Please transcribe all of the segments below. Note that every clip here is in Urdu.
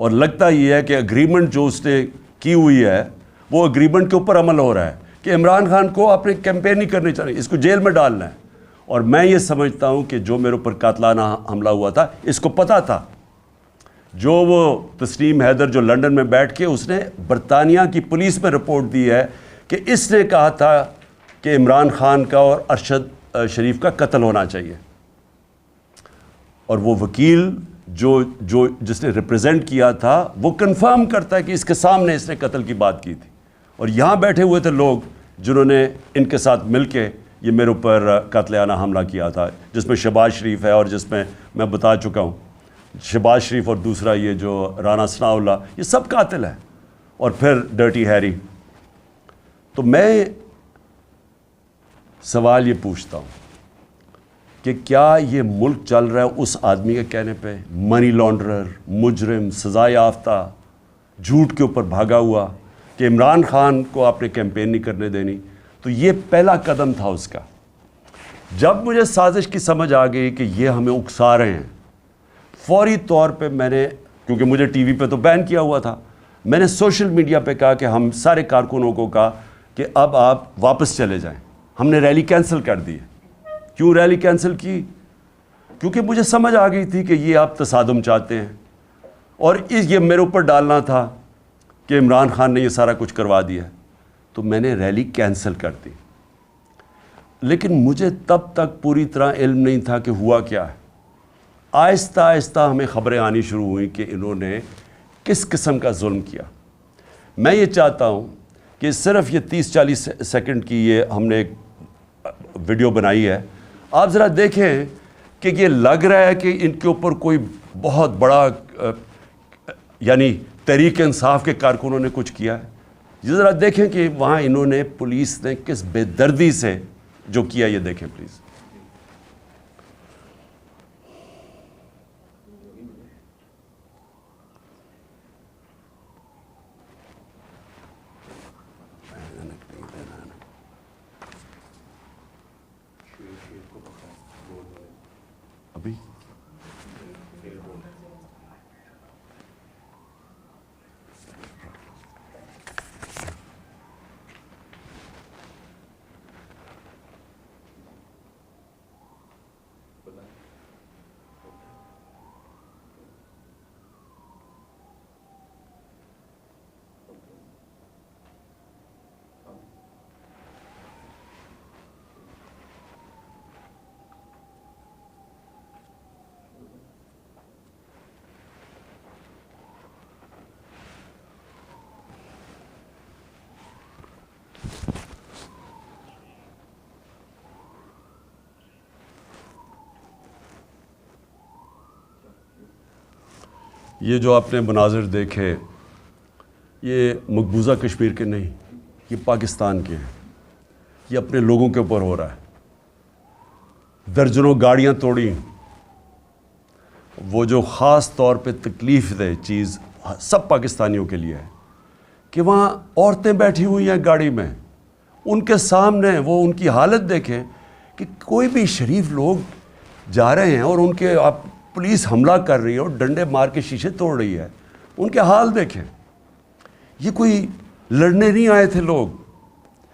اور لگتا یہ ہے کہ اگریمنٹ جو اس نے کی ہوئی ہے وہ اگریمنٹ کے اوپر عمل ہو رہا ہے کہ عمران خان کو اپنے کیمپین نہیں کرنی چاہیے, اس کو جیل میں ڈالنا ہے. اور میں یہ سمجھتا ہوں کہ جو میرے اوپر قاتلانہ حملہ ہوا تھا اس کو پتہ تھا. جو وہ تسنیم حیدر جو لنڈن میں بیٹھ کے اس نے برطانیہ کی پولیس میں رپورٹ دی ہے کہ اس نے کہا تھا کہ عمران خان کا اور ارشد شریف کا قتل ہونا چاہیے, اور وہ وکیل جس نے ریپرزینٹ کیا تھا وہ کنفرم کرتا ہے کہ اس کے سامنے اس نے قتل کی بات کی تھی. اور یہاں بیٹھے ہوئے تھے لوگ جنہوں نے ان کے ساتھ مل کے یہ میرے اوپر قاتلانہ حملہ کیا تھا, جس میں شہباز شریف ہے اور جس میں بتا چکا ہوں شہباز شریف اور دوسرا یہ جو رانا ثناء اللہ, یہ سب قاتل ہیں, اور پھر ڈرٹی ہیری. تو میں سوال یہ پوچھتا ہوں کہ کیا یہ ملک چل رہا ہے اس آدمی کے کہنے پہ, منی لانڈرر, مجرم, سزا یافتہ, جھوٹ کے اوپر بھاگا ہوا, کہ عمران خان کو آپ نے کیمپین نہیں کرنے دینی؟ تو یہ پہلا قدم تھا اس کا. جب مجھے سازش کی سمجھ آ گئی کہ یہ ہمیں اکسا رہے ہیں, فوری طور پہ میں نے, کیونکہ مجھے ٹی وی پہ تو بین کیا ہوا تھا, میں نے سوشل میڈیا پہ کہا کہ ہم سارے کارکنوں کو کہا کہ اب آپ واپس چلے جائیں. ہم نے ریلی کینسل کر دی ہے. کیوں ریلی کینسل کی؟ کیونکہ مجھے سمجھ آ گئی تھی کہ یہ آپ تصادم چاہتے ہیں, اور یہ میرے اوپر ڈالنا تھا کہ عمران خان نے یہ سارا کچھ کروا دیا. تو میں نے ریلی کینسل کر دی. لیکن مجھے تب تک پوری طرح علم نہیں تھا کہ ہوا کیا ہے. آہستہ آہستہ ہمیں خبریں آنی شروع ہوئیں کہ انہوں نے کس قسم کا ظلم کیا. میں یہ چاہتا ہوں کہ صرف یہ 30-40 سیکنڈ کی یہ ہم نے ایک ویڈیو بنائی ہے, آپ ذرا دیکھیں کہ یہ لگ رہا ہے کہ ان کے اوپر کوئی بہت بڑا یعنی تحریک انصاف کے کارکنوں نے کچھ کیا ہے. یہ ذرا دیکھیں کہ وہاں انہوں نے, پولیس نے کس بے دردی سے جو کیا, یہ دیکھیں پلیز. ابھی یہ جو آپ نے مناظر دیکھے یہ مقبوضہ کشمیر کے نہیں, یہ پاکستان کے ہیں. یہ اپنے لوگوں کے اوپر ہو رہا ہے. درجنوں گاڑیاں توڑی. وہ جو خاص طور پہ تکلیف دہ چیز سب پاکستانیوں کے لیے ہے کہ وہاں عورتیں بیٹھی ہوئی ہیں گاڑی میں, ان کے سامنے وہ ان کی حالت دیکھیں کہ کوئی بھی شریف لوگ جا رہے ہیں اور ان کے آپ پولیس حملہ کر رہی ہے اور ڈنڈے مار کے شیشے توڑ رہی ہے. ان کے حال دیکھیں. یہ کوئی لڑنے نہیں آئے تھے لوگ,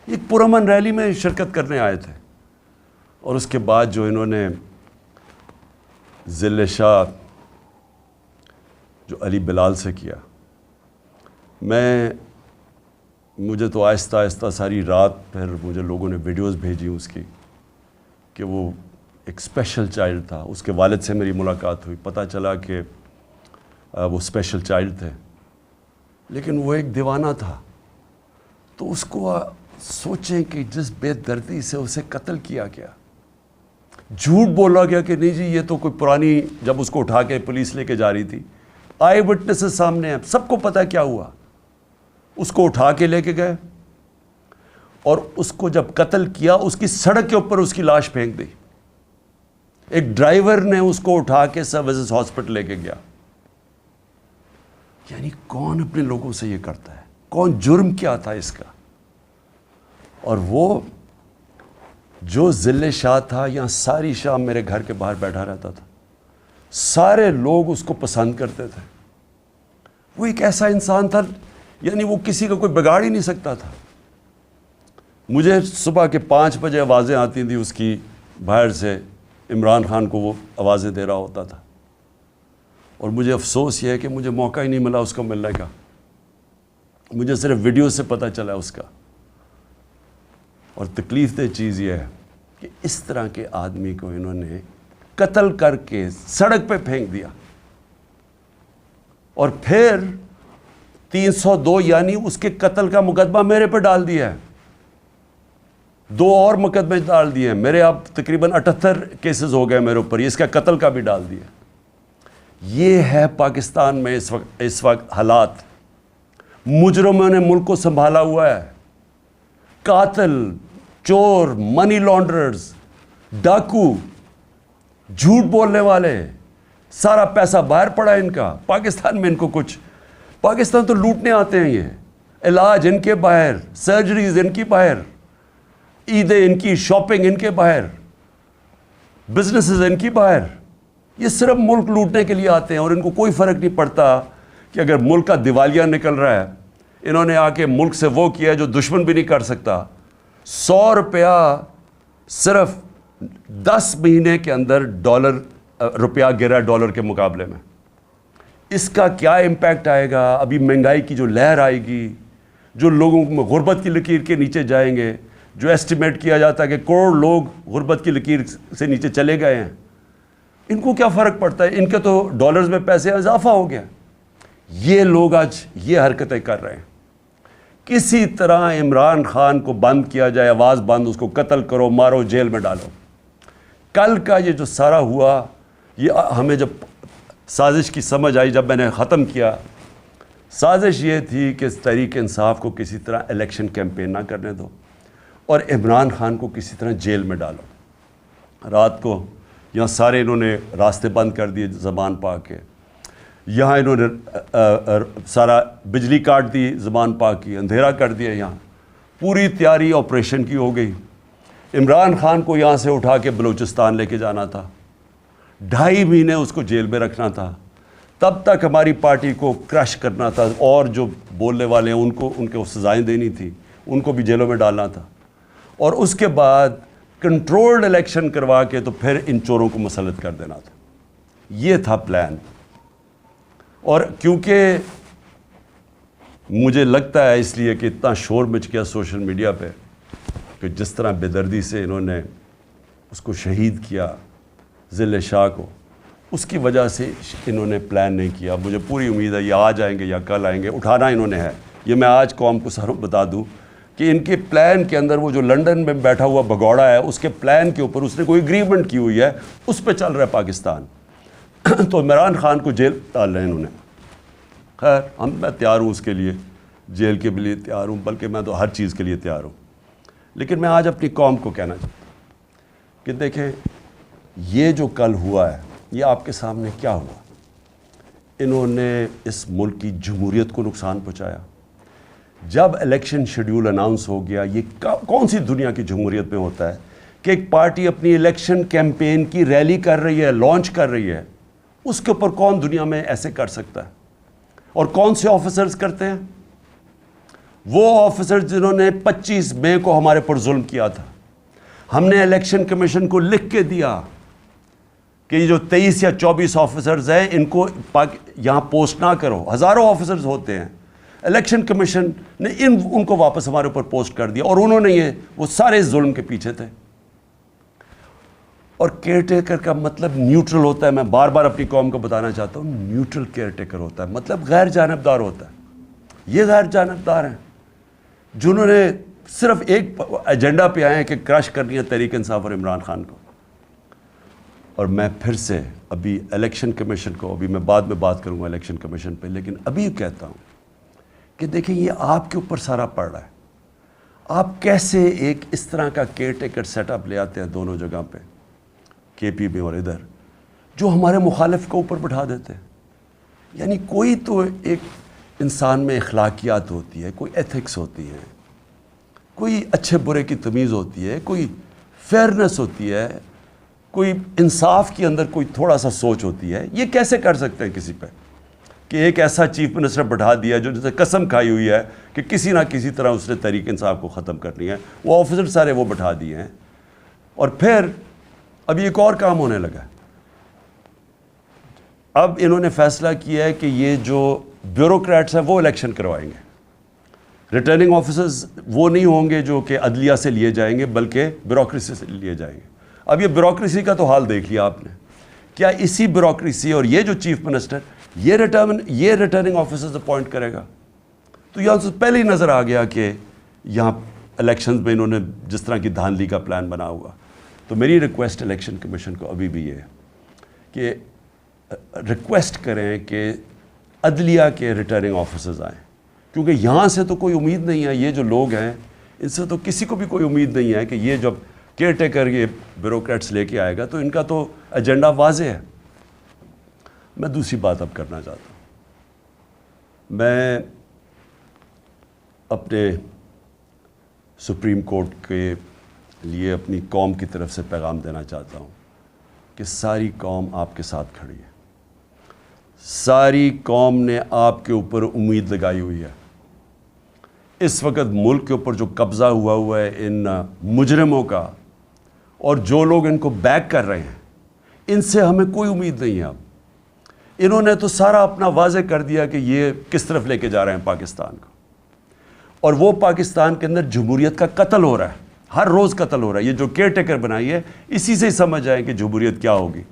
ایک پرامن ریلی میں شرکت کرنے آئے تھے. اور اس کے بعد جو انہوں نے ذل شاہ جو علی بلال سے کیا, مجھے تو آہستہ آہستہ ساری رات پھر مجھے لوگوں نے ویڈیوز بھیجی اس کی کہ وہ ایک اسپیشل چائلڈ تھا. اس کے والد سے میری ملاقات ہوئی, پتہ چلا کہ وہ اسپیشل چائلڈ تھے لیکن وہ ایک دیوانہ تھا. تو اس کو سوچیں کہ جس بے دردی سے اسے قتل کیا گیا, جھوٹ بولا گیا کہ نہیں جی یہ تو کوئی پرانی, جب اس کو اٹھا کے پولیس لے کے جا رہی تھی, آئی وٹنسز سامنے ہیں, سب کو پتہ کیا ہوا. اس کو اٹھا کے لے کے گئے اور اس کو جب قتل کیا اس کی سڑک کے اوپر اس کی لاش پھینک دی. ایک ڈرائیور نے اس کو اٹھا کے سروسز ہاسپٹل لے کے گیا. یعنی کون اپنے لوگوں سے یہ کرتا ہے؟ کون؟ جرم کیا تھا اس کا؟ اور وہ جو ذل شاہ تھا, یہاں ساری شام میرے گھر کے باہر بیٹھا رہتا تھا, سارے لوگ اس کو پسند کرتے تھے. وہ ایک ایسا انسان تھا یعنی وہ کسی کا کوئی بگاڑ ہی نہیں سکتا تھا. مجھے صبح کے 5 بجے آوازیں آتی تھیں اس کی باہر سے, عمران خان کو وہ آوازیں دے رہا ہوتا تھا, اور مجھے افسوس یہ ہے کہ مجھے موقع ہی نہیں ملا اس کو ملنے کا. مجھے صرف ویڈیو سے پتہ چلا اس کا. اور تکلیف دہ چیز یہ ہے کہ اس طرح کے آدمی کو انہوں نے قتل کر کے سڑک پہ پھینک دیا, اور پھر 302 یعنی اس کے قتل کا مقدمہ میرے پہ ڈال دیا ہے, 2 اور مقدمے ڈال دیے ہیں میرے. اب تقریباً 78 کیسز ہو گئے میرے اوپر, اس کا قتل کا بھی ڈال دیا. یہ ہے پاکستان میں اس وقت حالات. مجرموں نے ملک کو سنبھالا ہوا ہے. قاتل, چور, منی لانڈررز, ڈاکو, جھوٹ بولنے والے, سارا پیسہ باہر پڑا ہے ان کا. پاکستان میں ان کو کچھ, پاکستان تو لوٹنے آتے ہیں. یہ علاج ان کے باہر, سرجریز ان کی باہر, عیدیں ان کی, شاپنگ ان کے باہر, بزنسز ان کی باہر. یہ صرف ملک لوٹنے کے لیے آتے ہیں, اور ان کو کوئی فرق نہیں پڑتا کہ اگر ملک کا دیوالیہ نکل رہا ہے. انہوں نے آ کے ملک سے وہ کیا جو دشمن بھی نہیں کر سکتا. 100 روپیہ صرف 10 مہینے کے اندر روپیہ گرا ڈالر کے مقابلے میں. اس کا کیا امپیکٹ آئے گا؟ ابھی مہنگائی کی جو لہر آئے گی, جو لوگوں میں غربت کی لکیر کے نیچے جائیں گے, جو ایسٹیمیٹ کیا جاتا ہے کہ کروڑ لوگ غربت کی لکیر سے نیچے چلے گئے ہیں, ان کو کیا فرق پڑتا ہے؟ ان کے تو ڈالرز میں پیسے اضافہ ہو گیا. یہ لوگ آج یہ حرکتیں کر رہے ہیں. کسی طرح عمران خان کو بند کیا جائے, آواز بند, اس کو قتل کرو, مارو, جیل میں ڈالو. کل کا یہ جو سارا ہوا, یہ ہمیں جب سازش کی سمجھ آئی, جب میں نے ختم کیا, سازش یہ تھی کہ تحریک انصاف کو کسی طرح الیکشن کیمپین نہ کرنے دو, اور عمران خان کو کسی طرح جیل میں ڈالو. رات کو یہاں سارے انہوں نے راستے بند کر دیے زبان پا کے, یہاں انہوں نے سارا بجلی کاٹ دی زبان پا کی, اندھیرا کر دیا. یہاں پوری تیاری آپریشن کی ہو گئی. عمران خان کو یہاں سے اٹھا کے بلوچستان لے کے جانا تھا, 2.5 مہینے اس کو جیل میں رکھنا تھا, تب تک ہماری پارٹی کو کرش کرنا تھا, اور جو بولنے والے ہیں ان کو سزائیں دینی تھی, ان کو بھی جیلوں میں ڈالنا تھا, اور اس کے بعد کنٹرولڈ الیکشن کروا کے تو پھر ان چوروں کو مسلط کر دینا تھا. یہ تھا پلان. اور کیونکہ مجھے لگتا ہے اس لیے کہ اتنا شور مچ گیا سوشل میڈیا پہ کہ جس طرح بے دردی سے انہوں نے اس کو شہید کیا, ذل شاہ کو, اس کی وجہ سے انہوں نے پلان نہیں کیا. مجھے پوری امید ہے یہ آ جائیں گے یا کل آئیں گے, اٹھانا انہوں نے ہے. یہ میں آج قوم کو ساروں بتا دوں کہ ان کے پلان کے اندر وہ جو لنڈن میں بیٹھا ہوا بھگوڑا ہے, اس کے پلان کے اوپر اس نے کوئی اگریمنٹ کی ہوئی ہے, اس پہ چل رہا ہے پاکستان. تو عمران خان کو جیل ڈال رہے ہیں انہوں نے. خیر میں تیار ہوں اس کے لیے, جیل کے لیے تیار ہوں, بلکہ میں تو ہر چیز کے لیے تیار ہوں. لیکن میں آج اپنی قوم کو کہنا چاہتا ہوں کہ دیکھیں یہ جو کل ہوا ہے, یہ آپ کے سامنے کیا ہوا. انہوں نے اس ملک کی جمہوریت کو نقصان پہنچایا. جب الیکشن شیڈیول اناؤنس ہو گیا, یہ کون سی دنیا کی جمہوریت میں ہوتا ہے کہ ایک پارٹی اپنی الیکشن کیمپین کی ریلی کر رہی ہے, لانچ کر رہی ہے, اس کے اوپر کون دنیا میں ایسے کر سکتا ہے؟ اور کون سے آفیسرز کرتے ہیں؟ وہ آفیسرز جنہوں نے 25 مئی کو ہمارے پر ظلم کیا تھا. ہم نے الیکشن کمیشن کو لکھ کے دیا کہ یہ جو 23 یا 24 آفیسرز ہیں ان کو یہاں پوسٹ نہ کرو. ہزاروں آفیسرز ہوتے ہیں. الیکشن کمیشن نے ان کو واپس ہمارے اوپر پوسٹ کر دیا, اور انہوں نے وہ سارے ظلم کے پیچھے تھے. اور کیئر ٹیکر کا مطلب نیوٹرل ہوتا ہے. میں بار بار اپنی قوم کو بتانا چاہتا ہوں, نیوٹرل کیئر ٹیکر ہوتا ہے, مطلب غیر جانبدار ہوتا ہے. یہ غیر جانبدار ہیں جنہوں نے صرف ایک ایجنڈا پہ آئے ہیں کہ کرش کرنی ہے تحریک انصاف اور عمران خان کو. اور میں پھر سے ابھی الیکشن کمیشن کو, ابھی میں بعد میں بات کروں گا الیکشن کمیشن پہ, لیکن ابھی کہتا ہوں کہ دیکھیں یہ آپ کے اوپر سارا پڑ رہا ہے. آپ کیسے ایک اس طرح کا کیئر ٹیکر سیٹ اپ لے آتے ہیں دونوں جگہ پہ, کے پی میں اور ادھر, جو ہمارے مخالف کو اوپر بٹھا دیتے ہیں. یعنی کوئی تو ایک انسان میں اخلاقیات ہوتی ہے, کوئی ایتھکس ہوتی ہے, کوئی اچھے برے کی تمیز ہوتی ہے, کوئی فیئرنس ہوتی ہے, کوئی انصاف کے اندر کوئی تھوڑا سا سوچ ہوتی ہے. یہ کیسے کر سکتے ہیں کسی پہ؟ کہ ایک ایسا چیف منسٹر بٹھا دیا جو جسے قسم کھائی ہوئی ہے کہ کسی نہ کسی طرح اس نے تحریک انصاف کو ختم کرنی ہے، وہ آفیسر سارے وہ بٹھا دیے ہیں. اور پھر اب ایک اور کام ہونے لگا ہے. اب انہوں نے فیصلہ کیا ہے کہ یہ جو بیوروکریٹس ہیں وہ الیکشن کروائیں گے. ریٹرننگ آفیسرز وہ نہیں ہوں گے جو کہ عدلیہ سے لیے جائیں گے، بلکہ بیوروکریسی سے لیے جائیں گے. اب یہ بیوروکریسی کا تو حال دیکھ لیا آپ نے. کیا اسی بیوروکریسی اور یہ جو چیف منسٹر یہ ریٹرننگ آفیسرز اپوائنٹ کرے گا؟ تو یہاں سے پہلے ہی نظر آ گیا کہ یہاں الیکشنز میں انہوں نے جس طرح کی دھاندلی کا پلان بنا ہوا. تو میری ریکویسٹ الیکشن کمیشن کو ابھی بھی یہ ہے کہ ریکویسٹ کریں کہ عدلیہ کے ریٹرننگ آفیسرز آئیں، کیونکہ یہاں سے تو کوئی امید نہیں ہے. یہ جو لوگ ہیں ان سے تو کسی کو بھی کوئی امید نہیں ہے کہ یہ جب کیئر ٹیکر یہ بیوروکریٹس لے کے آئے گا تو ان کا تو ایجنڈا واضح ہے. میں دوسری بات اب کرنا چاہتا ہوں. میں اپنے سپریم کورٹ کے لیے اپنی قوم کی طرف سے پیغام دینا چاہتا ہوں کہ ساری قوم آپ کے ساتھ کھڑی ہے. ساری قوم نے آپ کے اوپر امید لگائی ہوئی ہے. اس وقت ملک کے اوپر جو قبضہ ہوا ہے ان مجرموں کا، اور جو لوگ ان کو بیک کر رہے ہیں، ان سے ہمیں کوئی امید نہیں ہے. اب انہوں نے تو سارا اپنا واضح کر دیا کہ یہ کس طرف لے کے جا رہے ہیں پاکستان کو. اور وہ پاکستان کے اندر جمہوریت کا قتل ہو رہا ہے، ہر روز قتل ہو رہا ہے. یہ جو کیئر ٹیکر بنائی ہے اسی سے ہی سمجھ آئیں کہ جمہوریت کیا ہوگی.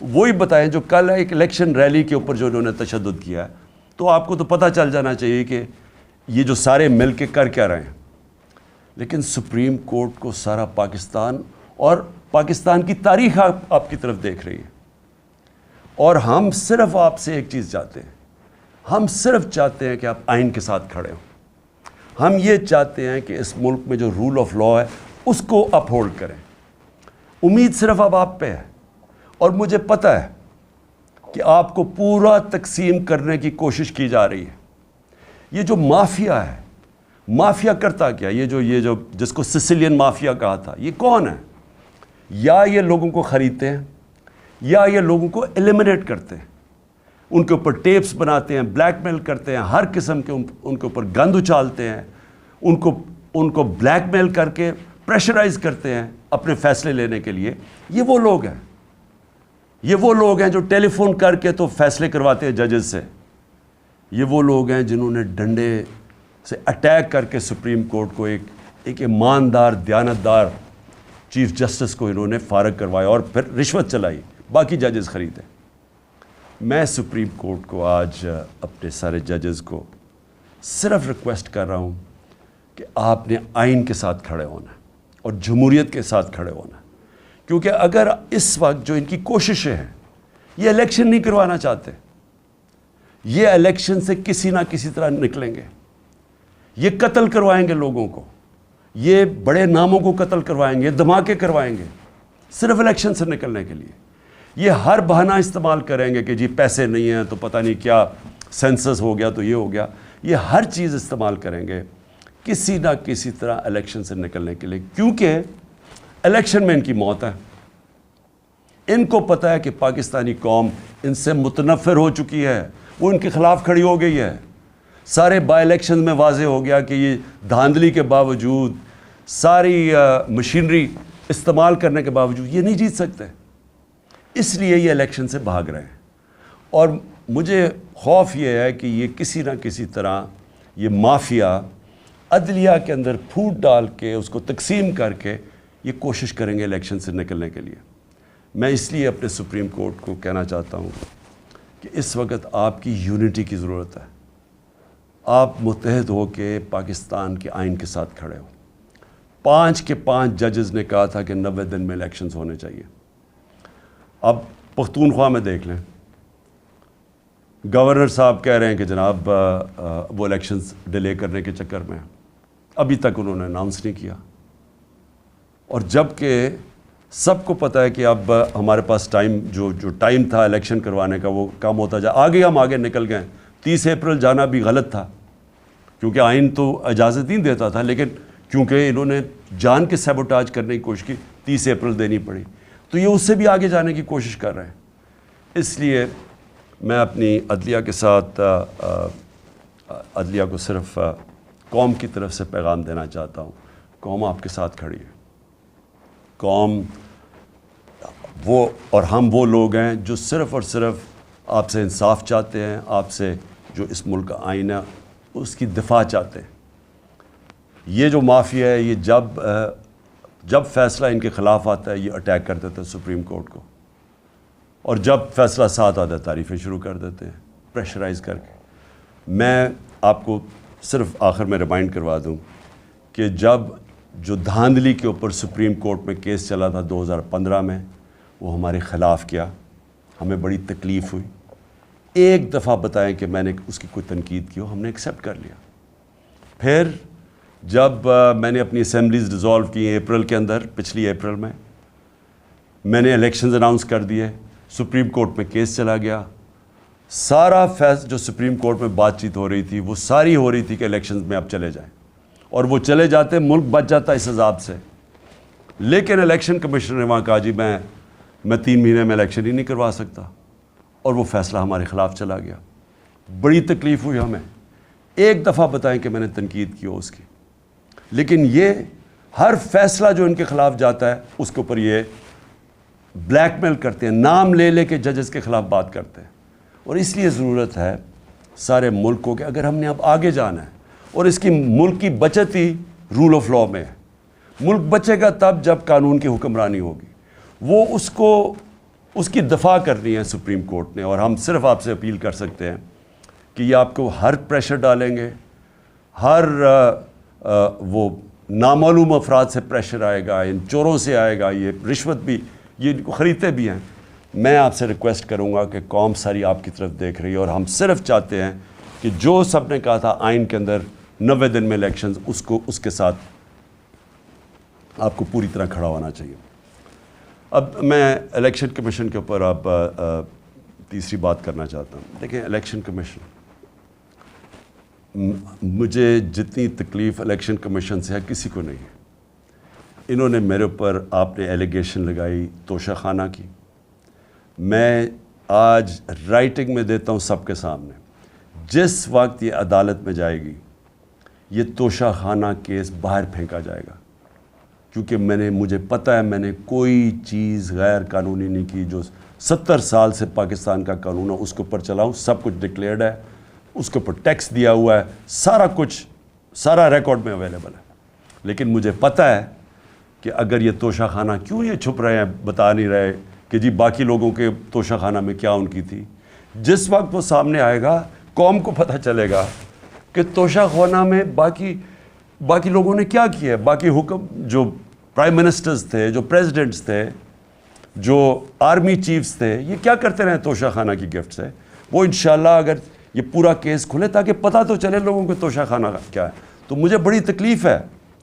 وہی بتائیں جو کل ایک الیکشن ریلی کے اوپر جو انہوں نے تشدد کیا ہے، تو آپ کو تو پتہ چل جانا چاہیے کہ یہ جو سارے مل کے کر کیا رہے ہیں. لیکن سپریم کورٹ کو سارا پاکستان اور پاکستان کی تاریخ آپ کی طرف دیکھ رہی ہے. اور ہم صرف آپ سے ایک چیز چاہتے ہیں. ہم صرف چاہتے ہیں کہ آپ آئین کے ساتھ کھڑے ہوں. ہم یہ چاہتے ہیں کہ اس ملک میں جو رول آف لا ہے اس کو اپ ہولڈ کریں. امید صرف اب آپ پہ ہے. اور مجھے پتہ ہے کہ آپ کو پورا تقسیم کرنے کی کوشش کی جا رہی ہے. یہ جو مافیا ہے، مافیا کرتا کیا؟ یہ جو جس کو سسیلین مافیا کہا تھا، یہ کون ہے؟ یا یہ لوگوں کو خریدتے ہیں یا یہ لوگوں کو ایلیمنیٹ کرتے ہیں. ان کے اوپر ٹیپس بناتے ہیں، بلیک میل کرتے ہیں، ہر قسم کے ان کے اوپر گند اچھالتے ہیں، ان کو بلیک میل کر کے پریشرائز کرتے ہیں اپنے فیصلے لینے کے لیے. یہ وہ لوگ ہیں. یہ وہ لوگ ہیں جو ٹیلی فون کر کے تو فیصلے کرواتے ہیں ججز سے. یہ وہ لوگ ہیں جنہوں نے ڈنڈے سے اٹیک کر کے سپریم کورٹ کو ایک ایماندار دیانتدار چیف جسٹس کو انہوں نے فارغ کروایا اور پھر رشوت چلائی، باقی ججز خریدے. میں سپریم کورٹ کو آج اپنے سارے ججز کو صرف ریکویسٹ کر رہا ہوں کہ آپ نے آئین کے ساتھ کھڑے ہونا ہے اور جمہوریت کے ساتھ کھڑے ہونا ہے. کیونکہ اگر اس وقت جو ان کی کوششیں ہیں، یہ الیکشن نہیں کروانا چاہتے، یہ الیکشن سے کسی نہ کسی طرح نکلیں گے. یہ قتل کروائیں گے لوگوں کو، یہ بڑے ناموں کو قتل کروائیں گے، دھماکے کروائیں گے صرف الیکشن سے نکلنے کے لیے. یہ ہر بہانہ استعمال کریں گے کہ جی پیسے نہیں ہیں تو پتہ نہیں کیا سینسس ہو گیا تو یہ ہو گیا. یہ ہر چیز استعمال کریں گے کسی نہ کسی طرح الیکشن سے نکلنے کے لیے، کیونکہ الیکشن میں ان کی موت ہے. ان کو پتہ ہے کہ پاکستانی قوم ان سے متنفر ہو چکی ہے، وہ ان کے خلاف کھڑی ہو گئی ہے. سارے بائی الیکشن میں واضح ہو گیا کہ یہ دھاندلی کے باوجود، ساری مشینری استعمال کرنے کے باوجود یہ نہیں جیت سکتے. اس لیے یہ الیکشن سے بھاگ رہے ہیں. اور مجھے خوف یہ ہے کہ یہ کسی نہ کسی طرح یہ مافیا عدلیہ کے اندر پھوٹ ڈال کے اس کو تقسیم کر کے یہ کوشش کریں گے الیکشن سے نکلنے کے لیے. میں اس لیے اپنے سپریم کورٹ کو کہنا چاہتا ہوں کہ اس وقت آپ کی یونٹی کی ضرورت ہے. آپ متحد ہو کے پاکستان کے آئین کے ساتھ کھڑے ہو. 5 کے 5 ججز نے کہا تھا کہ 90 دن میں الیکشنز ہونے چاہیے. اب پختونخوا میں دیکھ لیں، گورنر صاحب کہہ رہے ہیں کہ جناب وہ الیکشنز ڈیلے کرنے کے چکر میں ابھی تک انہوں نے اناؤنس نہیں کیا. اور جب کہ سب کو پتہ ہے کہ اب ہمارے پاس ٹائم جو ٹائم تھا الیکشن کروانے کا وہ کم ہوتا جا ہم آگے نکل گئے. 30 اپریل جانا بھی غلط تھا کیونکہ آئین تو اجازت نہیں دیتا تھا، لیکن کیونکہ انہوں نے جان کے سیبوٹاج کرنے کی کوشش کی 30 اپریل دینی پڑی. تو یہ اس سے بھی آگے جانے کی کوشش کر رہے ہیں. اس لیے میں اپنی عدلیہ کے ساتھ عدلیہ کو صرف قوم کی طرف سے پیغام دینا چاہتا ہوں. قوم آپ کے ساتھ کھڑی ہے. قوم وہ اور ہم وہ لوگ ہیں جو صرف اور صرف آپ سے انصاف چاہتے ہیں, آپ سے جو اس ملک کا آئین ہے اس کی دفاع چاہتے ہیں. یہ جو مافیا ہے یہ جب فیصلہ ان کے خلاف آتا ہے یہ اٹیک کر دیتے ہیں سپریم کورٹ کو, اور جب فیصلہ ساتھ آتا ہے تعریفیں شروع کر دیتے ہیں پریشرائز کر کے. میں آپ کو صرف آخر میں ریمائنڈ کروا دوں کہ جب جو دھاندلی کے اوپر سپریم کورٹ میں کیس چلا تھا 2015 میں, وہ ہمارے خلاف کیا, ہمیں بڑی تکلیف ہوئی. ایک دفعہ بتائیں کہ میں نے اس کی کوئی تنقید کی ہو, ہم نے ایکسیپٹ کر لیا. پھر جب میں نے اپنی اسمبلیز ڈیزالو کی اپریل کے اندر, پچھلی اپریل میں نے الیکشنز اناؤنس کر دیے, سپریم کورٹ میں کیس چلا گیا. سارا جو سپریم کورٹ میں بات چیت ہو رہی تھی وہ ساری ہو رہی تھی کہ الیکشنز میں اب چلے جائیں, اور وہ چلے جاتے ملک بچ جاتا اس عذاب سے. لیکن الیکشن کمیشنر نے وہاں کہا جی میں 3 مہینے میں الیکشن ہی نہیں کروا سکتا, اور وہ فیصلہ ہمارے خلاف چلا گیا. بڑی تکلیف ہوئی ہمیں. ایک دفعہ بتائیں کہ میں نے تنقید کی ہو اس کی. لیکن یہ ہر فیصلہ جو ان کے خلاف جاتا ہے اس کے اوپر یہ بلیک میل کرتے ہیں, نام لے لے کے ججز کے خلاف بات کرتے ہیں. اور اس لیے ضرورت ہے سارے ملک کو کہ اگر ہم نے اب آگے جانا ہے, اور اس کی ملک کی بچت ہی رول آف لاء میں ہے. ملک بچے گا تب جب قانون کی حکمرانی ہوگی. وہ اس کی دفاع کرنی ہے سپریم کورٹ نے, اور ہم صرف آپ سے اپیل کر سکتے ہیں کہ یہ آپ کو ہر پریشر ڈالیں گے, ہر وہ نامعلوم افراد سے پریشر آئے گا, ان چوروں سے آئے گا, یہ رشوت بھی یہ ان کو خریدتے بھی ہیں. میں آپ سے ریکویسٹ کروں گا کہ قوم ساری آپ کی طرف دیکھ رہی ہے, اور ہم صرف چاہتے ہیں کہ جو سب نے کہا تھا آئین کے اندر 90 دن میں الیکشنز, اس کے ساتھ آپ کو پوری طرح کھڑا ہونا چاہیے. اب میں الیکشن کمیشن کے اوپر اب تیسری بات کرنا چاہتا ہوں. دیکھیں الیکشن کمیشن, مجھے جتنی تکلیف الیکشن کمیشن سے ہے کسی کو نہیں ہے. انہوں نے میرے اوپر, آپ نے ایلیگیشن لگائی توشہ خانہ کی. میں آج رائٹنگ میں دیتا ہوں سب کے سامنے, جس وقت یہ عدالت میں جائے گی یہ توشہ خانہ کیس باہر پھینکا جائے گا, کیونکہ مجھے پتہ ہے میں نے کوئی چیز غیر قانونی نہیں کی. جو 70 سال سے پاکستان کا قانون ہے اس کے اوپر چلا ہوں, سب کچھ ڈکلیئرڈ ہے, اس کے اوپر ٹیکس دیا ہوا ہے, سارا کچھ سارا ریکارڈ میں اویلیبل ہے. لیکن مجھے پتہ ہے کہ اگر یہ توشہ خانہ کیوں یہ چھپ رہے ہیں, بتا نہیں رہے کہ جی باقی لوگوں کے توشہ خانہ میں کیا ان کی تھی. جس وقت وہ سامنے آئے گا قوم کو پتہ چلے گا کہ توشہ خانہ میں باقی لوگوں نے کیا کیا ہے. باقی حکم جو پرائم منسٹرز تھے, جو پریزیڈنٹس تھے, جو آرمی چیفز تھے, یہ کیا کرتے رہے توشہ خانہ کی گفٹ سے. وہ انشاءاللہ اگر یہ پورا کیس کھلے تاکہ پتہ تو چلے لوگوں کو توشہ خانہ کیا ہے. تو مجھے بڑی تکلیف ہے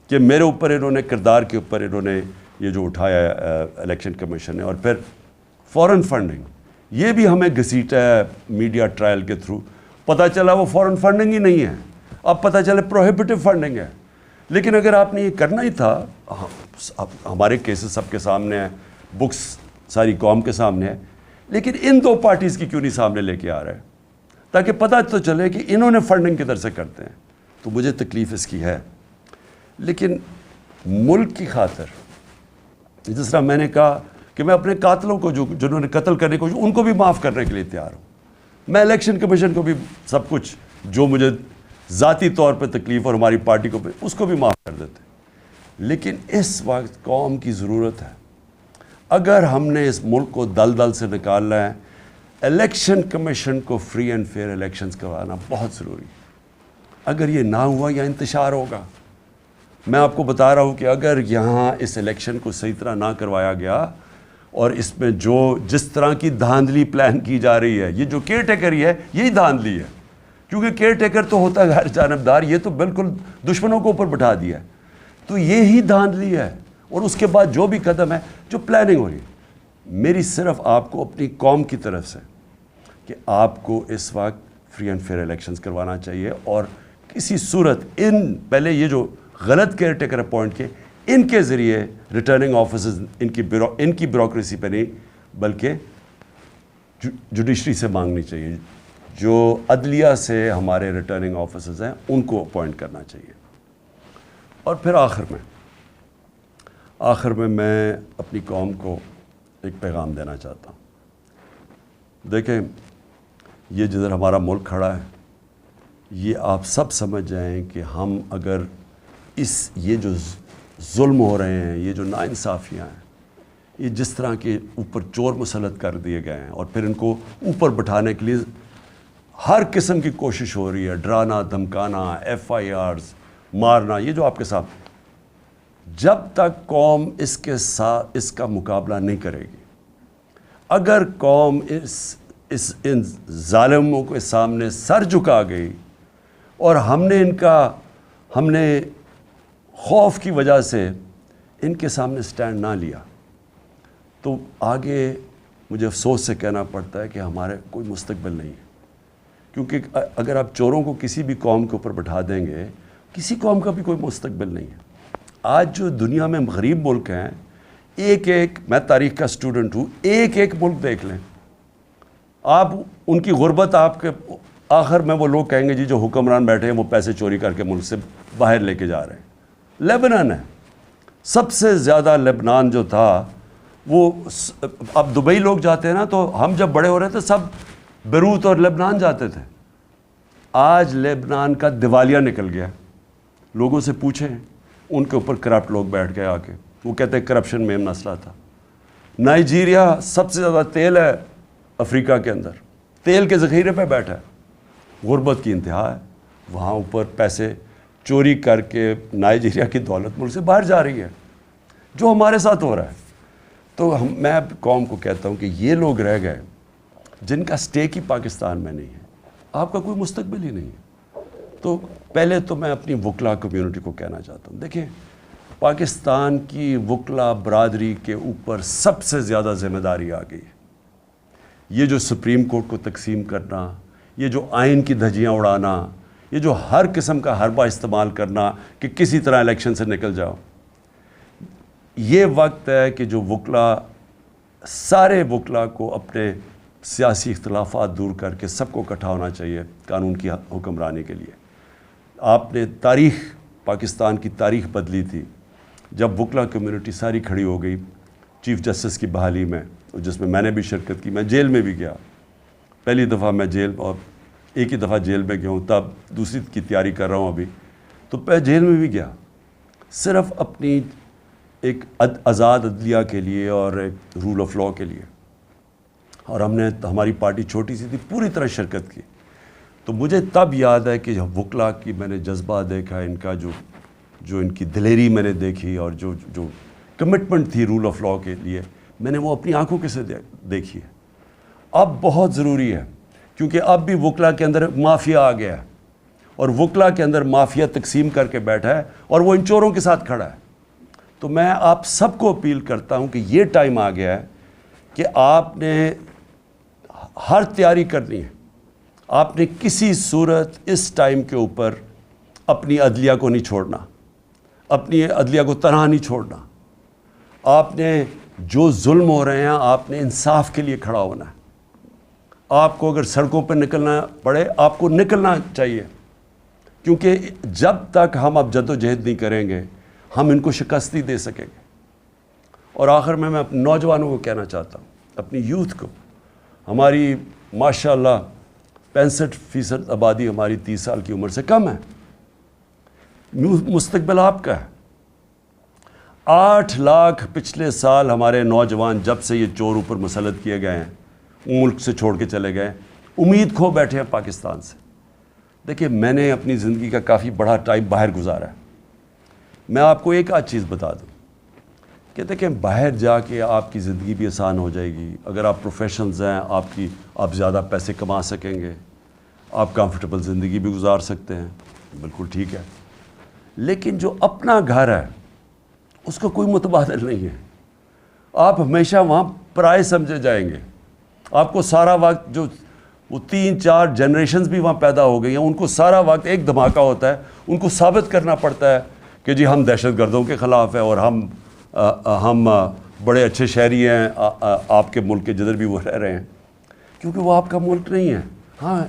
کہ میرے اوپر انہوں نے کردار کے اوپر انہوں نے یہ جو اٹھایا ہے الیکشن کمیشن نے. اور پھر فورن فنڈنگ, یہ بھی ہمیں گھسیٹا ہے میڈیا ٹرائل کے تھرو. پتہ چلا وہ فورن فنڈنگ ہی نہیں ہے, اب پتہ چلے پروہیبٹیو فنڈنگ ہے. لیکن اگر آپ نے یہ کرنا ہی تھا, ہمارے کیسز سب کے سامنے ہیں, بکس ساری قوم کے سامنے ہے, لیکن ان 2 پارٹیز کی کیوں نہیں سامنے لے کے آ رہے ہیں تاکہ پتہ تو چلے کہ انہوں نے فنڈنگ کدھر سے کرتے ہیں. تو مجھے تکلیف اس کی ہے. لیکن ملک کی خاطر, جس طرح میں نے کہا کہ میں اپنے قاتلوں کو جنہوں نے قتل کرنے کو ان کو بھی معاف کرنے کے لیے تیار ہوں. میں الیکشن کمیشن کو بھی سب کچھ جو مجھے ذاتی طور پہ تکلیف اور ہماری پارٹی کو اس کو بھی معاف کر دیتے. لیکن اس وقت قوم کی ضرورت ہے. اگر ہم نے اس ملک کو دلدل سے نکالنا ہے, الیکشن کمیشن کو فری اینڈ فیئر الیکشنز کروانا بہت ضروری ہے. اگر یہ نہ ہوا یا انتشار ہوگا. میں آپ کو بتا رہا ہوں کہ اگر یہاں اس الیکشن کو صحیح طرح نہ کروایا گیا, اور اس میں جس طرح کی دھاندلی پلان کی جا رہی ہے, یہ جو کیئر ٹیکر ہی ہے یہی دھاندلی ہے, کیونکہ کیئر ٹیکر تو ہوتا ہے غیر جانبدار, یہ تو بالکل دشمنوں کو اوپر بٹھا دیا ہے. تو یہی دھاندلی ہے. اور اس کے بعد جو بھی قدم ہے, جو پلاننگ ہو رہی ہے, میری صرف آپ کو اپنی قوم کی طرف سے کہ آپ کو اس وقت فری اینڈ فیئر الیکشنز کروانا چاہیے. اور کسی صورت پہلے یہ جو غلط کیئر ٹیکر اپوائنٹ کیے, ان کے ذریعے ریٹرننگ آفیسرز ان کی بیوروکریسی پہ نہیں بلکہ جوڈیشری سے مانگنی چاہیے، جو عدلیہ سے ہمارے ریٹرننگ آفیسرز ہیں ان کو اپوائنٹ کرنا چاہیے۔ اور پھر آخر میں میں اپنی قوم کو ایک پیغام دینا چاہتا ہوں۔ دیکھیں، یہ جدھر ہمارا ملک کھڑا ہے، یہ آپ سب سمجھ جائیں کہ ہم اگر یہ جو ظلم ہو رہے ہیں، یہ جو ناانصافیاں ہیں، یہ جس طرح کے اوپر چور مسلط کر دیے گئے ہیں اور پھر ان کو اوپر بٹھانے کے لیے ہر قسم کی کوشش ہو رہی ہے، ڈرانا، دھمکانا، FIRs مارنا، یہ جو آپ کے ساتھ، جب تک قوم اس کا مقابلہ نہیں کرے گی، اگر قوم ان ظالموں کے سامنے سر جھکا گئی اور ہم نے خوف کی وجہ سے ان کے سامنے سٹینڈ نہ لیا، تو آگے مجھے افسوس سے کہنا پڑتا ہے کہ ہمارے کوئی مستقبل نہیں ہے۔ کیونکہ اگر آپ چوروں کو کسی بھی قوم کے اوپر بٹھا دیں گے، کسی قوم کا بھی کوئی مستقبل نہیں ہے۔ آج جو دنیا میں غریب ملک ہیں، میں تاریخ کا اسٹوڈنٹ ہوں، ایک ملک دیکھ لیں آپ، ان کی غربت آپ کے آخر میں وہ لوگ کہیں گے جی جو حکمران بیٹھے ہیں وہ پیسے چوری کر کے ملک سے باہر لے کے جا رہے ہیں۔ لیبنان ہے، سب سے زیادہ لیبنان جو تھا وہ، اب دبئی لوگ جاتے ہیں نا، تو ہم جب بڑے ہو رہے تھے سب بیروت اور لیبنان جاتے تھے۔ آج لیبنان کا دیوالیہ نکل گیا، لوگوں سے پوچھیں، ان کے اوپر کرپٹ لوگ بیٹھ گئے آ کے، وہ کہتے ہیں کرپشن میں مسئلہ تھا۔ نائجیریا سب سے زیادہ تیل ہے افریقہ کے اندر، تیل کے ذخیرے پہ بیٹھا ہے، غربت کی انتہا ہے، وہاں اوپر پیسے چوری کر کے نائجیریا کی دولت ملک سے باہر جا رہی ہے، جو ہمارے ساتھ ہو رہا ہے۔ تو میں قوم کو کہتا ہوں کہ یہ لوگ رہ گئے جن کا سٹیک ہی پاکستان میں نہیں ہے، آپ کا کوئی مستقبل ہی نہیں ہے۔ تو پہلے تو میں اپنی وکلا کمیونٹی کو کہنا چاہتا ہوں، دیکھیں پاکستان کی وکلا برادری کے اوپر سب سے زیادہ ذمہ داری آ گئی ہے۔ یہ جو سپریم کورٹ کو تقسیم کرنا، یہ جو آئین کی دھجیاں اڑانا، یہ جو ہر قسم کا حربہ استعمال کرنا کہ کسی طرح الیکشن سے نکل جاؤ، یہ وقت ہے کہ جو سارے وکلا کو اپنے سیاسی اختلافات دور کر کے سب کو اکٹھا ہونا چاہیے قانون کی حکمرانی کے لیے۔ آپ نے پاکستان کی تاریخ بدلی تھی جب وکلا کمیونٹی ساری کھڑی ہو گئی چیف جسٹس کی بحالی میں، جس میں نے بھی شرکت کی، میں جیل میں بھی گیا، پہلی دفعہ میں جیل، اور ایک ہی دفعہ جیل میں گیا ہوں، تب دوسری کی تیاری کر رہا ہوں ابھی، تو جیل میں بھی گیا صرف اپنی ایک آزاد عدلیہ کے لیے اور ایک رول آف لاء کے لیے، اور ہماری پارٹی چھوٹی سی تھی، پوری طرح شرکت کی۔ تو مجھے تب یاد ہے کہ وکلا کی میں نے جذبہ دیکھا، ان کا جو ان کی دلیری میں نے دیکھی، اور جو کمٹمنٹ تھی رول آف لاء کے لیے، میں نے وہ اپنی آنکھوں کے سے دیکھی ہے۔ اب بہت ضروری ہے، کیونکہ اب بھی وکلا کے اندر مافیا آ گیا ہے، اور وکلا کے اندر مافیا تقسیم کر کے بیٹھا ہے، اور وہ ان چوروں کے ساتھ کھڑا ہے۔ تو میں آپ سب کو اپیل کرتا ہوں کہ یہ ٹائم آ گیا ہے کہ آپ نے ہر تیاری کرنی ہے، آپ نے کسی صورت اس ٹائم کے اوپر اپنی عدلیہ کو نہیں چھوڑنا، اپنی عدلیہ کو تنہا نہیں چھوڑنا۔ آپ نے جو ظلم ہو رہے ہیں، آپ نے انصاف کے لیے کھڑا ہونا ہے۔ آپ کو اگر سڑکوں پہ نکلنا پڑے، آپ کو نکلنا چاہیے، کیونکہ جب تک ہم اب جد و جہد نہیں کریں گے، ہم ان کو شکست نہیں دے سکیں گے۔ اور آخر میں اپنے نوجوانوں کو کہنا چاہتا ہوں، اپنی یوتھ کو، ہماری ماشاءاللہ 65% آبادی ہماری 30 سال کی عمر سے کم ہے، مستقبل آپ کا ہے۔ 8 لاکھ پچھلے سال ہمارے نوجوان جب سے یہ چور اوپر مسلط کیے گئے ہیں، ملک سے چھوڑ کے چلے گئے، امید کھو بیٹھے ہیں پاکستان سے۔ دیکھیں، میں نے اپنی زندگی کا کافی بڑا ٹائم باہر گزارا ہے۔ میں آپ کو ایک آدھ چیز بتا دوں کہ دیکھیں، باہر جا کے آپ کی زندگی بھی آسان ہو جائے گی، اگر آپ پروفیشنز ہیں، آپ زیادہ پیسے کما سکیں گے، آپ کمفرٹیبل زندگی بھی گزار سکتے ہیں، بالکل ٹھیک ہے۔ لیکن جو اپنا گھر ہے اس کا کوئی متبادل نہیں ہے، آپ ہمیشہ وہاں پرائے سمجھے جائیں گے۔ آپ کو سارا وقت وہ 3-4 جنریشنز بھی وہاں پیدا ہو گئی ہیں، ان کو سارا وقت ایک دھماکہ ہوتا ہے، ان کو ثابت کرنا پڑتا ہے کہ جی ہم دہشت گردوں کے خلاف ہیں، اور ہم بڑے اچھے شہری ہیں آپ کے ملک کے جدھر بھی وہ رہ رہے ہیں۔ کیونکہ وہ آپ کا ملک نہیں ہے. ہاں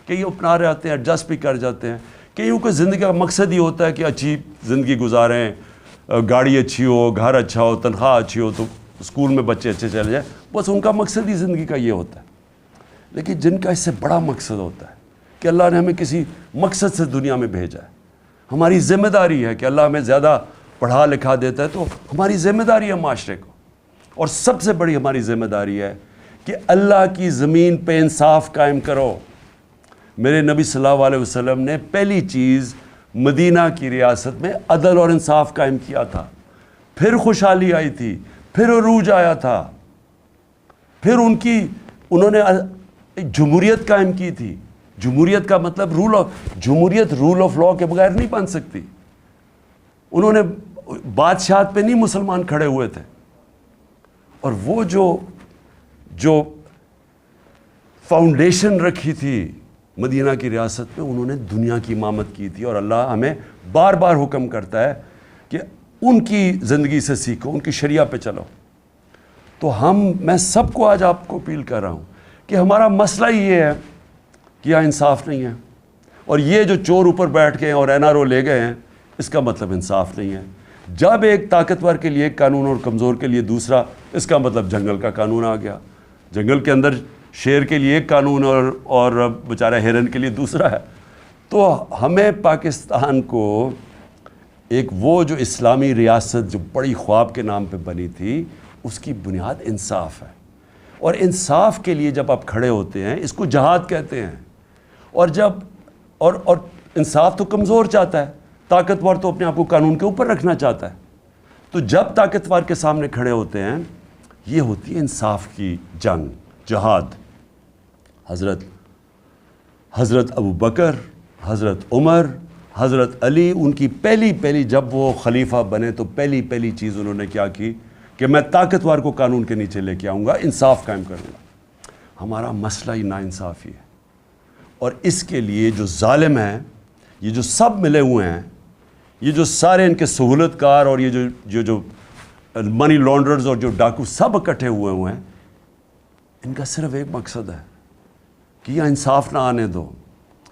کئی اپنا رہے آتے ہیں, ایڈجسٹ بھی کر جاتے ہیں. کئیوں کو زندگی کا مقصد ہی ہوتا ہے کہ اچھی زندگی گزاریں, گاڑی اچھی ہو, گھر اچھا ہو, تنخواہ اچھی ہو, تو اسکول میں بچے اچھے چلے جائیں. بس ان کا مقصد ہی زندگی کا یہ ہوتا ہے. لیکن جن کا اس سے بڑا مقصد ہوتا ہے کہ اللہ نے ہمیں کسی مقصد سے دنیا میں بھیجا ہے, ہماری ذمہ داری ہے کہ اللہ ہمیں زیادہ پڑھا لکھا دیتا ہے تو ہماری ذمہ داری ہے معاشرے کو. اور سب سے بڑی ہماری ذمہ داری ہے کہ اللہ کی زمین پہ انصاف قائم کرو. میرے نبی صلی اللہ علیہ وسلم نے پہلی چیز مدینہ کی ریاست میں عدل اور انصاف قائم کیا تھا. پھر خوشحالی آئی تھی, پھر عروج آیا تھا, پھر انہوں نے جمہوریت قائم کی تھی. جمہوریت کا مطلب جمہوریت رول آف لا کے بغیر نہیں بن سکتی. انہوں نے بادشاہت پہ نہیں مسلمان کھڑے ہوئے تھے. اور وہ جو فاؤنڈیشن رکھی تھی مدینہ کی ریاست میں, انہوں نے دنیا کی امامت کی تھی. اور اللہ ہمیں بار بار حکم کرتا ہے کہ ان کی زندگی سے سیکھو, ان کی شریعہ پہ چلو. تو میں سب کو آج آپ کو اپیل کر رہا ہوں کہ ہمارا مسئلہ ہی یہ ہے کہ یہاں انصاف نہیں ہے. اور یہ جو چور اوپر بیٹھ کے اور NRO لے گئے ہیں, اس کا مطلب انصاف نہیں ہے. جب ایک طاقتور کے لیے ایک قانون اور کمزور کے لیے دوسرا, اس کا مطلب جنگل کا قانون آ گیا. جنگل کے اندر شیر کے لیے ایک قانون اور بیچارہ ہرن کے لیے دوسرا ہے. تو ہمیں پاکستان کو ایک وہ جو اسلامی ریاست جو بڑی خواب کے نام پہ بنی تھی, اس کی بنیاد انصاف ہے. اور انصاف کے لیے جب آپ کھڑے ہوتے ہیں, اس کو جہاد کہتے ہیں. اور انصاف تو کمزور چاہتا ہے, طاقتور تو اپنے آپ کو قانون کے اوپر رکھنا چاہتا ہے. تو جب طاقتور کے سامنے کھڑے ہوتے ہیں, یہ ہوتی ہے انصاف کی جنگ, جہاد. حضرت ابو بکر, حضرت عمر, حضرت علی, ان کی پہلی جب وہ خلیفہ بنے تو پہلی چیز انہوں نے کیا کی کہ میں طاقتور کو قانون کے نیچے لے کے آؤں گا, انصاف قائم کروں گا. ہمارا مسئلہ ہی ناانصافی ہے. اور اس کے لیے جو ظالم ہیں, یہ جو سب ملے ہوئے ہیں, یہ جو سارے ان کے سہولت کار اور یہ جو منی لانڈرز اور جو ڈاکو سب اکٹھے ہوئے ہیں, ان کا صرف ایک مقصد ہے کہ یہ انصاف نہ آنے دو.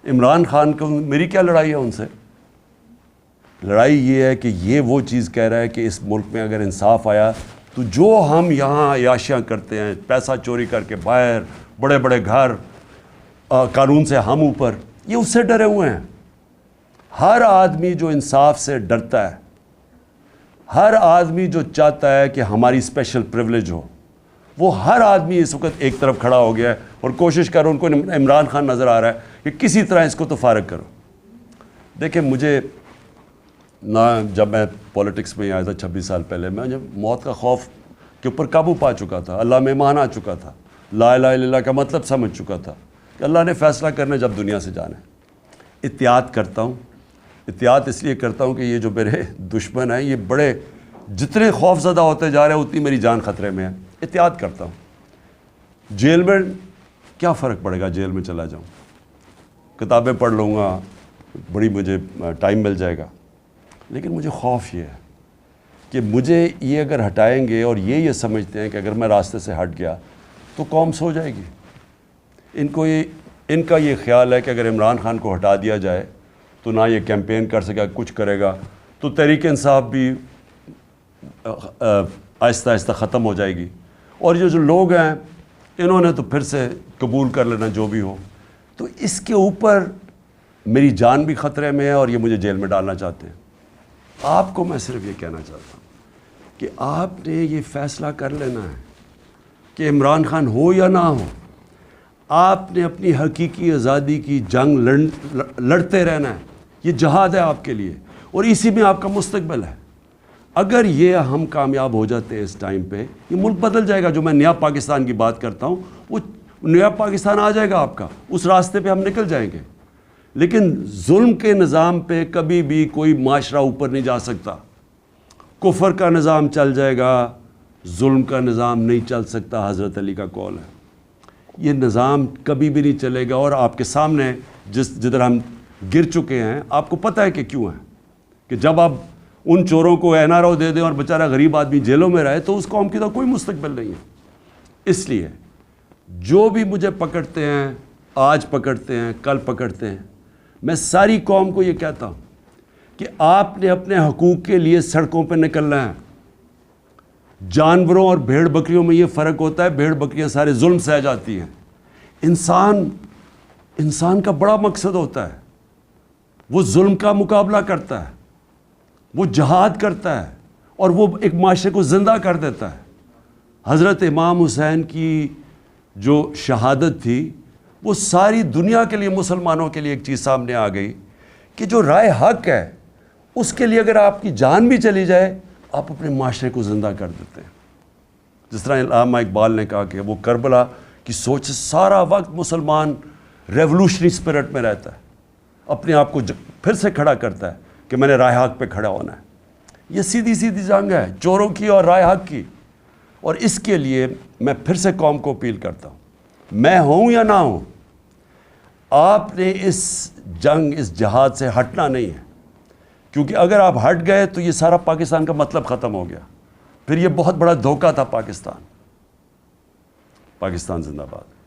عمران خان کو میری کیا لڑائی ہے ان سے؟ لڑائی یہ ہے کہ یہ وہ چیز کہہ رہا ہے کہ اس ملک میں اگر انصاف آیا تو جو ہم یہاں عیاشیاں کرتے ہیں, پیسہ چوری کر کے باہر, بڑے بڑے گھر, قانون سے ہم اوپر, یہ اس سے ڈرے ہوئے ہیں. ہر آدمی جو انصاف سے ڈرتا ہے, ہر آدمی جو چاہتا ہے کہ ہماری اسپیشل پریولیج ہو, وہ ہر آدمی اس وقت ایک طرف کھڑا ہو گیا ہے اور کوشش کر رہا. ان کو عمران خان نظر آ رہا ہے کہ کسی طرح اس کو تو فارغ کرو. دیکھیں مجھے نہ, جب میں پولیٹکس میں آیا تھا 26 سال پہلے, میں جب موت کا خوف کے اوپر قابو پا چکا تھا, اللہ میں ایمان آ چکا تھا, لا الہ الا اللہ کا مطلب سمجھ چکا تھا کہ اللہ نے فیصلہ کرنا جب دنیا سے جانا ہے. احتیاط کرتا ہوں. احتیاط اس لیے کرتا ہوں کہ یہ جو میرے دشمن ہیں, یہ بڑے جتنے خوف زدہ ہوتے جا رہے ہیں اتنی میری جان خطرے میں ہے. احتیاط کرتا ہوں. جیل میں کیا فرق پڑے گا, جیل میں چلا جاؤں, کتابیں پڑھ لوں گا, بڑی مجھے ٹائم مل جائے گا. لیکن مجھے خوف یہ ہے کہ مجھے یہ اگر ہٹائیں گے اور یہ سمجھتے ہیں کہ اگر میں راستے سے ہٹ گیا تو قوم سو جائے گی. ان کا یہ خیال ہے کہ اگر عمران خان کو ہٹا دیا جائے تو نہ یہ کیمپین کر سکے, کچھ کرے گا, تو تحریک انصاف بھی آہستہ آہستہ ختم ہو جائے گی. اور یہ جو لوگ ہیں انہوں نے تو پھر سے قبول کر لینا جو بھی ہو. تو اس کے اوپر میری جان بھی خطرے میں ہے اور یہ مجھے جیل میں ڈالنا چاہتے ہیں. آپ کو میں صرف یہ کہنا چاہتا ہوں کہ آپ نے یہ فیصلہ کر لینا ہے کہ عمران خان ہو یا نہ ہو, آپ نے اپنی حقیقی آزادی کی جنگ لڑتے رہنا ہے. یہ جہاد ہے آپ کے لیے اور اسی میں آپ کا مستقبل ہے. اگر یہ ہم کامیاب ہو جاتے ہیں اس ٹائم پہ, یہ ملک بدل جائے گا. جو میں نیا پاکستان کی بات کرتا ہوں, وہ نیا پاکستان آ جائے گا آپ کا. اس راستے پہ ہم نکل جائیں گے. لیکن ظلم کے نظام پہ کبھی بھی کوئی معاشرہ اوپر نہیں جا سکتا. کفر کا نظام چل جائے گا, ظلم کا نظام نہیں چل سکتا. حضرت علی کا قول ہے. یہ نظام کبھی بھی نہیں چلے گا. اور آپ کے سامنے جدھر ہم گر چکے ہیں, آپ کو پتہ ہے کہ کیوں ہے, کہ جب آپ ان چوروں کو NRO دے دیں اور بیچارہ غریب آدمی جیلوں میں رہے تو اس قوم کی تو کوئی مستقبل نہیں ہے. اس لیے جو بھی مجھے پکڑتے ہیں، آج پکڑتے ہیں، کل پکڑتے ہیں، میں ساری قوم کو یہ کہتا ہوں کہ آپ نے اپنے حقوق کے لیے سڑکوں پہ نکلنا ہے۔ جانوروں اور بھیڑ بکریوں میں یہ فرق ہوتا ہے، بھیڑ بکریاں سارے ظلم سہ جاتی ہیں، انسان کا بڑا مقصد ہوتا ہے، وہ ظلم کا مقابلہ کرتا ہے، وہ جہاد کرتا ہے اور وہ ایک معاشرے کو زندہ کر دیتا ہے۔ حضرت امام حسین کی جو شہادت تھی وہ ساری دنیا کے لیے، مسلمانوں کے لیے ایک چیز سامنے آ گئی کہ جو رائے حق ہے اس کے لیے اگر آپ کی جان بھی چلی جائے آپ اپنے معاشرے کو زندہ کر دیتے ہیں۔ جس طرح علامہ اقبال نے کہا کہ وہ کربلا کی سوچ سے سارا وقت مسلمان ریولوشنری اسپرٹ میں رہتا ہے، اپنے آپ کو پھر سے کھڑا کرتا ہے کہ میں نے رائے حق پہ کھڑا ہونا ہے۔ یہ سیدھی سیدھی جنگ ہے چوروں کی اور رائے حق کی، اور اس کے لیے میں پھر سے قوم کو اپیل کرتا ہوں، میں ہوں یا نہ ہوں، آپ نے اس جنگ، اس جہاد سے ہٹنا نہیں ہے، کیونکہ اگر آپ ہٹ گئے تو یہ سارا پاکستان کا مطلب ختم ہو گیا، پھر یہ بہت بڑا دھوکہ تھا۔ پاکستان زندہ باد۔